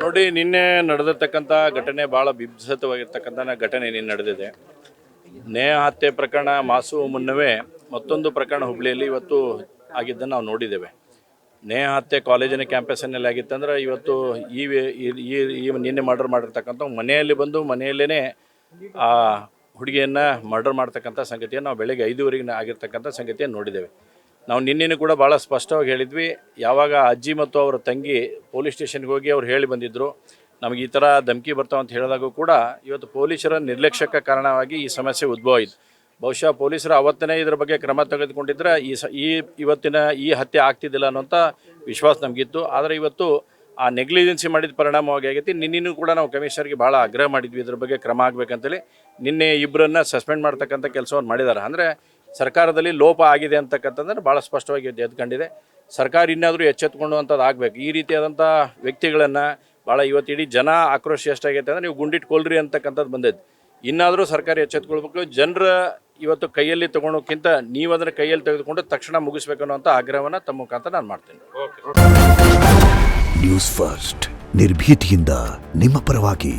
ನೋಡಿ, ನಿನ್ನೆ ನಡೆದಿರ್ತಕ್ಕಂಥ ಘಟನೆ ಭಾಳ ಬಿಭತ್ಸವಾಗಿರ್ತಕ್ಕಂಥ ಘಟನೆ ನಿನ್ನೆ ನಡೆದಿದೆ. ನೇಹ ಹತ್ಯೆ ಪ್ರಕರಣ ಮಾಸು ಮುನ್ನವೇ ಮತ್ತೊಂದು ಪ್ರಕರಣ ಹುಬ್ಬಳ್ಳಿಯಲ್ಲಿ ಇವತ್ತು ಆಗಿದ್ದನ್ನು ನಾವು ನೋಡಿದ್ದೇವೆ. ನೇಹ ಹತ್ಯೆ ಕಾಲೇಜಿನ ಕ್ಯಾಂಪಸ್ನಲ್ಲಿ ಆಗಿತ್ತಂದ್ರೆ ಇವತ್ತು ಈ ನಿನ್ನೆ ಮರ್ಡರ್ ಮಾಡಿರ್ತಕ್ಕಂಥ ಮನೆಯಲ್ಲಿ ಬಂದು ಮನೆಯಲ್ಲೇ ಆ ಹುಡುಗಿಯನ್ನು ಮರ್ಡರ್ ಮಾಡ್ತಕ್ಕಂಥ ಸಂಗತಿಯನ್ನು ನಾವು ಬೆಳಗ್ಗೆ 5:15 ಆಗಿರ್ತಕ್ಕಂಥ ಸಂಗತಿಯನ್ನು ನೋಡಿದ್ದೇವೆ. ನಾವು ನಿನ್ನೆನೂ ಕೂಡ ಭಾಳ ಸ್ಪಷ್ಟವಾಗಿ ಹೇಳಿದ್ವಿ. ಯಾವಾಗ ಅಜ್ಜಿ ಮತ್ತು ಅವರ ತಂಗಿ ಪೊಲೀಸ್ ಸ್ಟೇಷನ್ಗೆ ಹೋಗಿ ಅವ್ರು ಹೇಳಿ ಬಂದಿದ್ದರು, ನಮಗೆ ಈ ಥರ ಧಮಕಿ ಬರ್ತಾವೆ ಅಂತ ಹೇಳಿದಾಗೂ ಕೂಡ ಇವತ್ತು ಪೊಲೀಸರ ನಿರ್ಲಕ್ಷ್ಯಕ್ಕೆ ಕಾರಣವಾಗಿ ಈ ಸಮಸ್ಯೆ ಉದ್ಭವ ಆಯಿತು. ಬಹುಶಃ ಪೊಲೀಸರು ಅವತ್ತನೇ ಇದ್ರ ಬಗ್ಗೆ ಕ್ರಮ ತೆಗೆದುಕೊಂಡಿದ್ದರೆ ಇವತ್ತಿನ ಈ ಹತ್ಯೆ ಆಗ್ತಿದ್ದಿಲ್ಲ ಅನ್ನೋಂಥ ವಿಶ್ವಾಸ ನಮಗಿತ್ತು. ಆದರೆ ಇವತ್ತು ಆ ನೆಗ್ಲಿಜೆನ್ಸಿ ಮಾಡಿದ ಪರಿಣಾಮವಾಗಿ ಆಗೈತಿ. ನಿನ್ನೆನೂ ಕೂಡ ನಾವು ಕಮಿಷನರ್ಗೆ ಭಾಳ ಆಗ್ರಹ ಮಾಡಿದ್ವಿ, ಇದ್ರ ಬಗ್ಗೆ ಕ್ರಮ ಆಗಬೇಕಂತೇಳಿ. ನಿನ್ನೆ ಇಬ್ಬರನ್ನ ಸಸ್ಪೆಂಡ್ ಮಾಡ್ತಕ್ಕಂಥ ಕೆಲಸವನ್ನು ಮಾಡಿದ್ದಾರೆ. ಅಂದರೆ ಸರ್ಕಾರದಲ್ಲಿ ಲೋಪ ಆಗಿದೆ ಅಂತಕ್ಕಂಥದ್ದನ್ನು ಭಾಳ ಸ್ಪಷ್ಟವಾಗಿ ಎದ್ಕೊಂಡಿದೆ. ಸರ್ಕಾರ ಇನ್ನಾದರೂ ಎಚ್ಚೆತ್ತುಕೊಳ್ಳುವಂಥದ್ದು ಆಗಬೇಕು. ಈ ರೀತಿಯಾದಂಥ ವ್ಯಕ್ತಿಗಳನ್ನು ಭಾಳ ಇವತ್ತು ಇಡೀ ಜನ ಆಕ್ರೋಶ ಎಷ್ಟಾಗೈತೆ ಅಂದರೆ ನೀವು ಗುಂಡಿಟ್ಟು ಕೊಲ್ರಿ ಅಂತಕ್ಕಂಥದ್ದು ಬಂದೈತೆ. ಇನ್ನಾದರೂ ಸರ್ಕಾರ ಎಚ್ಚೆತ್ತುಕೊಳ್ಬೇಕು. ಜನರ ಇವತ್ತು ಕೈಯಲ್ಲಿ ತೊಗೊಳೋಕ್ಕಿಂತ ನೀವು ಅದನ್ನು ಕೈಯಲ್ಲಿ ತೆಗೆದುಕೊಂಡು ತಕ್ಷಣ ಮುಗಿಸ್ಬೇಕು ಅನ್ನೋಂಥ ಆಗ್ರಹವನ್ನು ತಮ್ಮ ಮುಖಾಂತರ ನಾನು ಮಾಡ್ತೇನೆ. ನ್ಯೂಸ್ ಫಸ್ಟ್, ನಿರ್ಭೀತಿಯಿಂದ ನಿಮ್ಮ ಪರವಾಗಿ.